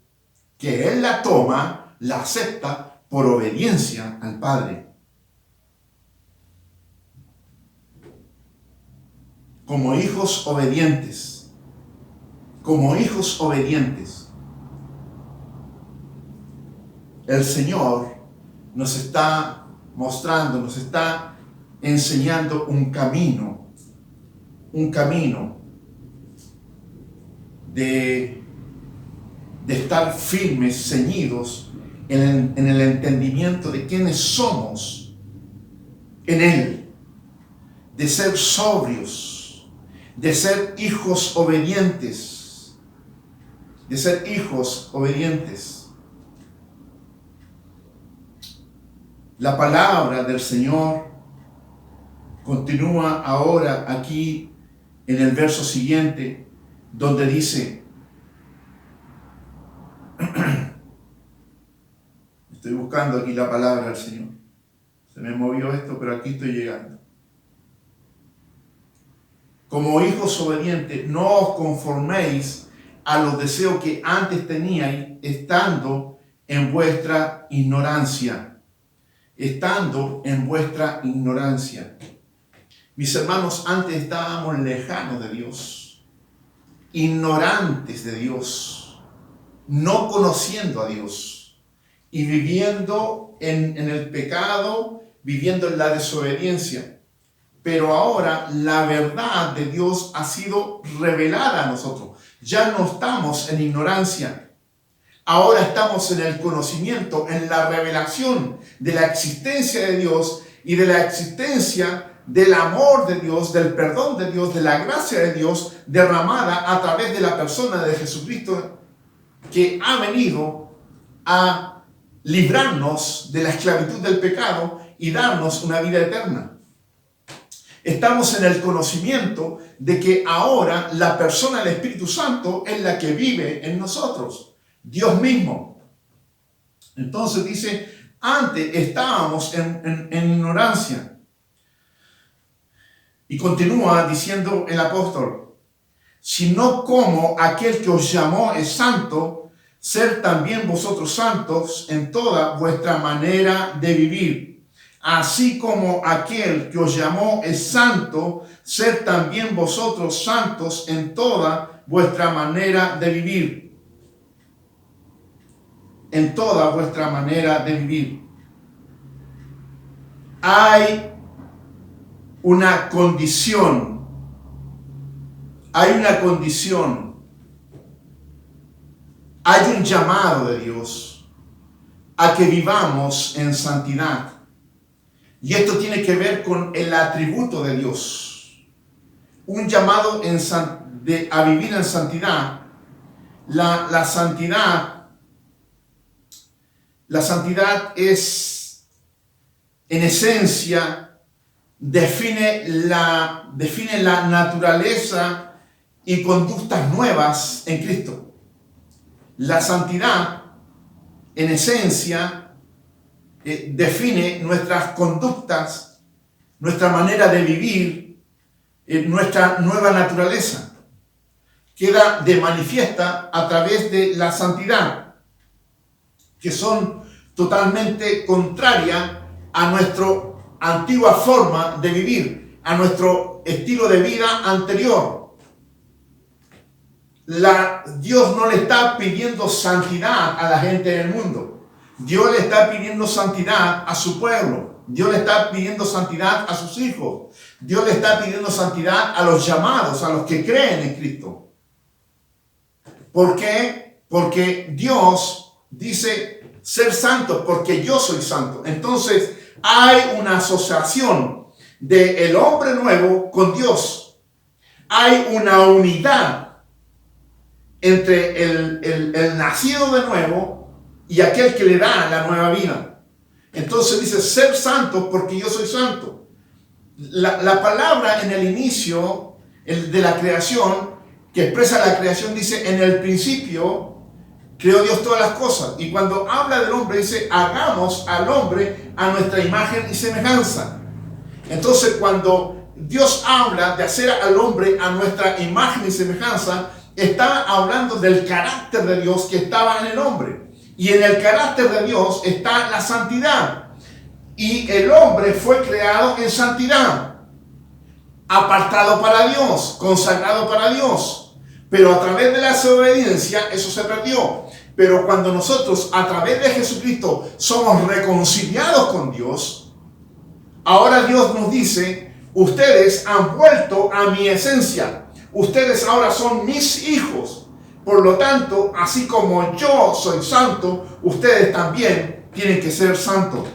que Él la toma, la acepta por obediencia al Padre. Como hijos obedientes, el Señor nos está mostrando, nos está enseñando un camino de estar firmes, ceñidos en el entendimiento de quiénes somos en Él, de ser sobrios, de ser hijos obedientes, La palabra del Señor continúa ahora aquí en el verso siguiente, donde dice, estoy buscando aquí la palabra del Señor, se me movió esto, pero aquí estoy llegando. Como hijos obedientes, no os conforméis a los deseos que antes teníais, estando en vuestra ignorancia. Mis hermanos, antes estábamos lejanos de Dios, ignorantes de Dios, no conociendo a Dios y viviendo en el pecado, viviendo en la desobediencia. Pero ahora la verdad de Dios ha sido revelada a nosotros. Ya no estamos en ignorancia. Ahora estamos en el conocimiento, en la revelación de la existencia de Dios y de la existencia del amor de Dios, del perdón de Dios, de la gracia de Dios derramada a través de la persona de Jesucristo, que ha venido a librarnos de la esclavitud del pecado y darnos una vida eterna. Estamos en el conocimiento de que ahora la persona del Espíritu Santo es la que vive en nosotros. Dios mismo. Entonces dice, antes estábamos en ignorancia. Y continúa diciendo el apóstol, sino como aquel que os llamó es santo, ser también vosotros santos en toda vuestra manera de vivir. Así como aquel que os llamó es santo, ser también vosotros santos en toda vuestra manera de vivir. En toda vuestra manera de vivir. Hay una condición. Hay un llamado de Dios a que vivamos en santidad. Y esto tiene que ver con el atributo de Dios. Un llamado a vivir en santidad. La santidad es, en esencia, define la naturaleza y conductas nuevas en Cristo. La santidad, en esencia, define nuestras conductas, nuestra manera de vivir, nuestra nueva naturaleza. Queda de manifiesta a través de la santidad, que son totalmente contrarias a nuestra antigua forma de vivir, a nuestro estilo de vida anterior. Dios no le está pidiendo santidad a la gente en el mundo. Dios le está pidiendo santidad a su pueblo. Dios le está pidiendo santidad a sus hijos. Dios le está pidiendo santidad a los llamados, a los que creen en Cristo. ¿Por qué? Porque Dios dice ser santo, porque yo soy santo. Entonces hay una asociación del hombre nuevo con Dios. Hay una unidad entre el nacido de nuevo y aquel que le da la nueva vida. Entonces dice, ser santos porque yo soy santo. La palabra en el inicio de la creación, que expresa la creación, dice, en el principio creó Dios todas las cosas. Y cuando habla del hombre, dice, hagamos al hombre a nuestra imagen y semejanza. Entonces, cuando Dios habla de hacer al hombre a nuestra imagen y semejanza, está hablando del carácter de Dios que estaba en el hombre. Y en el carácter de Dios está la santidad. Y el hombre fue creado en santidad, apartado para Dios, consagrado para Dios. Pero a través de la desobediencia eso se perdió. Pero cuando nosotros a través de Jesucristo somos reconciliados con Dios, ahora Dios nos dice, ustedes han vuelto a mi esencia. Ustedes ahora son mis hijos. Por lo tanto, así como yo soy santo, ustedes también tienen que ser santos.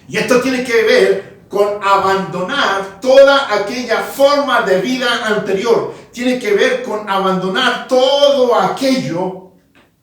Y esto tiene que ver con abandonar toda aquella forma de vida anterior. Tiene que ver con abandonar todo aquello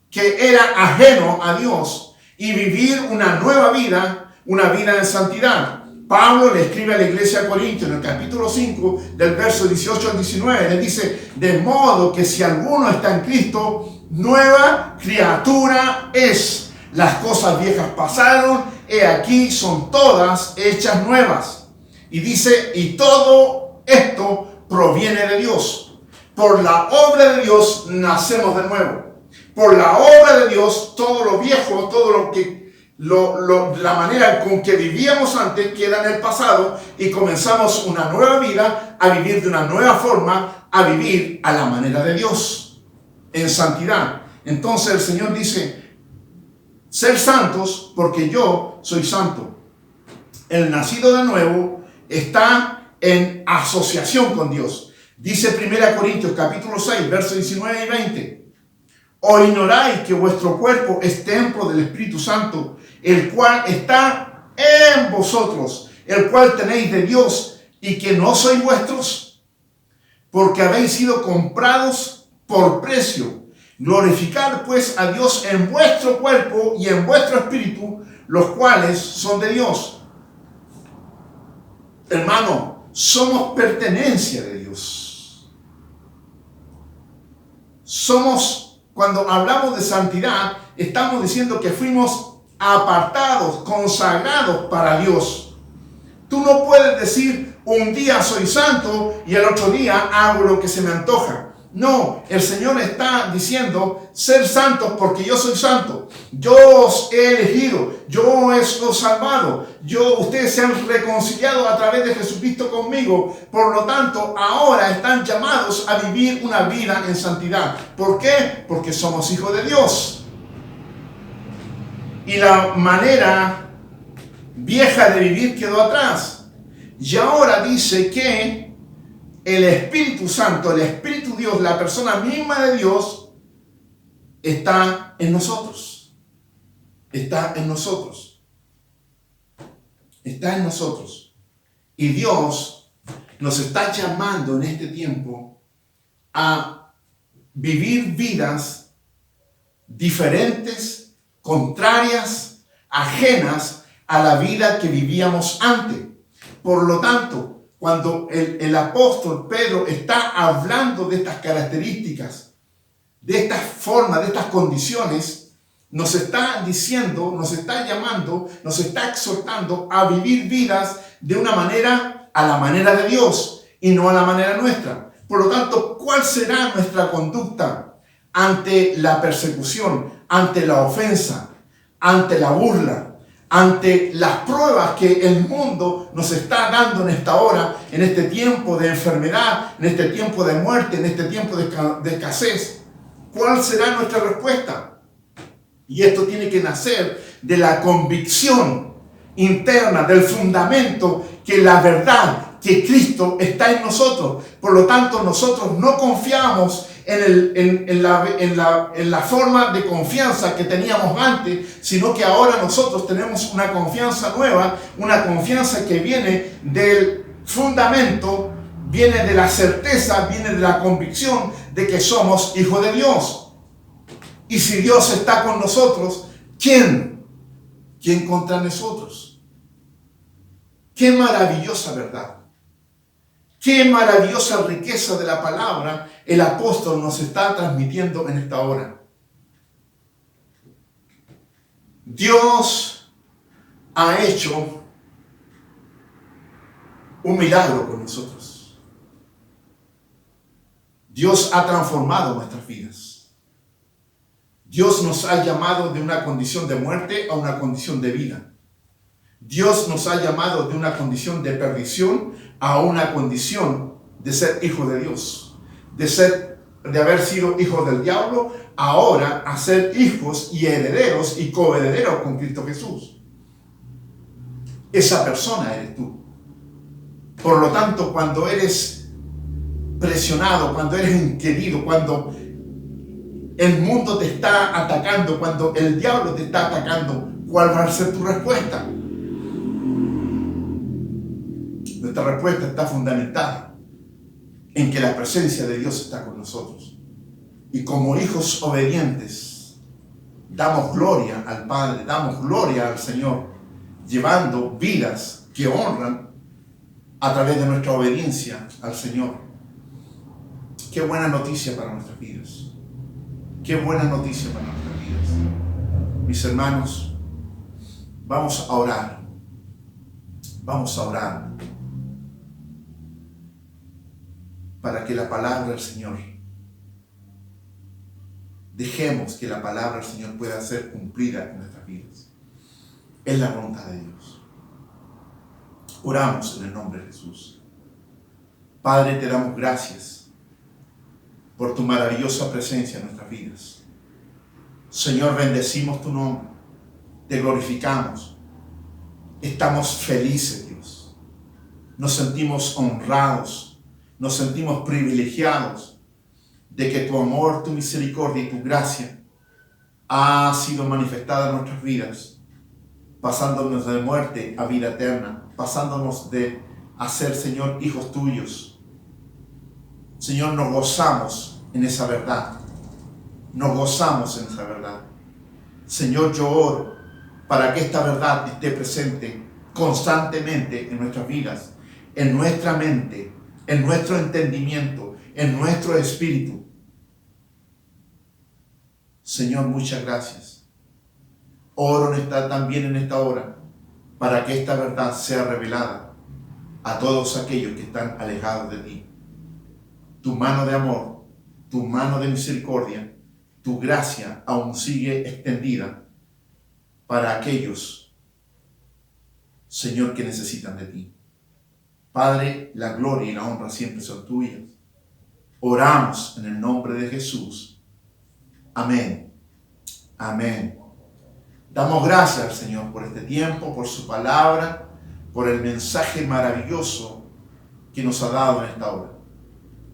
que era ajeno a Dios y vivir una nueva vida, una vida en santidad. Pablo le escribe a la iglesia de Corinto en el capítulo 5 del verso 18 al 19, le dice, de modo que si alguno está en Cristo, nueva criatura es. Las cosas viejas pasaron, he aquí son todas hechas nuevas. Y dice, y todo esto proviene de Dios. Por la obra de Dios nacemos de nuevo. Por la obra de Dios, todo lo viejo, todo lo que la manera con que vivíamos antes queda en el pasado y comenzamos una nueva vida, a vivir de una nueva forma, a vivir a la manera de Dios, en santidad. Entonces el Señor dice, ser santos porque yo soy santo. El nacido de nuevo está en asociación con Dios. Dice 1 Corintios capítulo 6, versos 19 y 20. ¿O ignoráis que vuestro cuerpo es templo del Espíritu Santo, el cual está en vosotros, el cual tenéis de Dios, y que no sois vuestros? Porque habéis sido comprados por precio. Glorificad pues a Dios en vuestro cuerpo y en vuestro espíritu, los cuales son de Dios. Hermano, somos pertenencia de Dios. Cuando hablamos de santidad, estamos diciendo que fuimos apartados, consagrados para Dios. Tú no puedes decir, un día soy santo y el otro día hago lo que se me antoja. No, el Señor está diciendo, ser santos porque yo soy santo. Yo os he elegido, yo os he salvado. Ustedes se han reconciliado a través de Jesucristo conmigo. Por lo tanto, ahora están llamados a vivir una vida en santidad. ¿Por qué? Porque somos hijos de Dios. Y la manera vieja de vivir quedó atrás. Y ahora dice que el Espíritu Santo, el Espíritu Dios, la persona misma de Dios, está en nosotros. Está en nosotros. Está en nosotros. Y Dios nos está llamando en este tiempo a vivir vidas diferentes, contrarias, ajenas a la vida que vivíamos antes. Por lo tanto, cuando el apóstol Pedro está hablando de estas características, de estas formas, de estas condiciones, nos está diciendo, nos está llamando, nos está exhortando a vivir vidas de una manera, a la manera de Dios y no a la manera nuestra. Por lo tanto, ¿cuál será nuestra conducta ante la persecución, ante la ofensa, ante la burla, ante las pruebas que el mundo nos está dando en esta hora, en este tiempo de enfermedad, en este tiempo de muerte, en este tiempo de escasez? ¿Cuál será nuestra respuesta? Y esto tiene que nacer de la convicción interna, del fundamento que la verdad, que Cristo está en nosotros. Por lo tanto, nosotros no confiamos en la forma de confianza que teníamos antes, sino que ahora nosotros tenemos una confianza nueva, una confianza que viene del fundamento viene de la certeza, viene de la convicción de que somos hijos de Dios. Y si Dios está con nosotros, ¿quién contra nosotros? Qué maravillosa verdad. Qué maravillosa riqueza de la palabra el apóstol nos está transmitiendo en esta hora. Dios ha hecho un milagro con nosotros. Dios ha transformado nuestras vidas. Dios nos ha llamado de una condición de muerte a una condición de vida. Dios nos ha llamado de una condición de perdición a una condición de ser hijos de Dios. De haber sido hijos del diablo, ahora a ser hijos y herederos y coherederos con Cristo Jesús. Esa persona eres tú. Por lo tanto, cuando eres presionado, cuando eres inquirido, cuando el mundo te está atacando, cuando el diablo te está atacando, ¿cuál va a ser tu respuesta? Nuestra respuesta está fundamentada en que la presencia de Dios está con nosotros. Y como hijos obedientes, damos gloria al Padre, damos gloria al Señor, llevando vidas que honran a través de nuestra obediencia al Señor. Qué buena noticia para nuestras vidas. Qué buena noticia para nuestras vidas. Mis hermanos, vamos a orar. Vamos a orar para que la palabra del Señor, dejemos que la palabra del Señor pueda ser cumplida en nuestras vidas. Es la voluntad de Dios. Oramos en el nombre de Jesús. Padre, te damos gracias por tu maravillosa presencia en nuestras vidas. Señor, bendecimos tu nombre, te glorificamos. Estamos felices, Dios. Nos sentimos honrados. Nos sentimos privilegiados de que tu amor, tu misericordia y tu gracia ha sido manifestada en nuestras vidas, pasándonos de muerte a vida eterna, pasándonos de ser, Señor, hijos tuyos. Señor, nos gozamos en esa verdad. Nos gozamos en esa verdad. Señor, yo oro para que esta verdad esté presente constantemente en nuestras vidas, en nuestra mente, en nuestro entendimiento, en nuestro espíritu. Señor, muchas gracias. Oro también en esta hora para que esta verdad sea revelada a todos aquellos que están alejados de ti. Tu mano de amor, tu mano de misericordia, tu gracia aún sigue extendida para aquellos, Señor, que necesitan de ti. Padre, la gloria y la honra siempre son tuyas. Oramos en el nombre de Jesús. Amén. Amén. Damos gracias al Señor por este tiempo, por su palabra, por el mensaje maravilloso que nos ha dado en esta hora.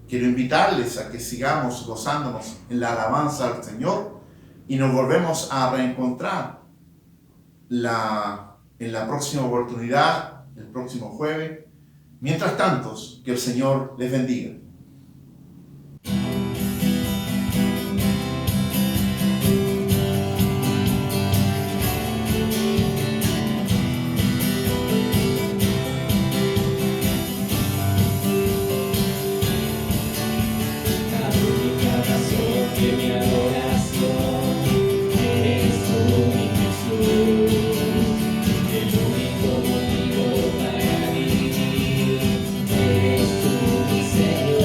Quiero invitarles a que sigamos gozándonos en la alabanza al Señor y nos volvemos a reencontrar en la próxima oportunidad, el próximo jueves. Mientras tanto, que el Señor les bendiga.
Señor.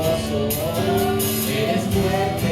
eres fuerte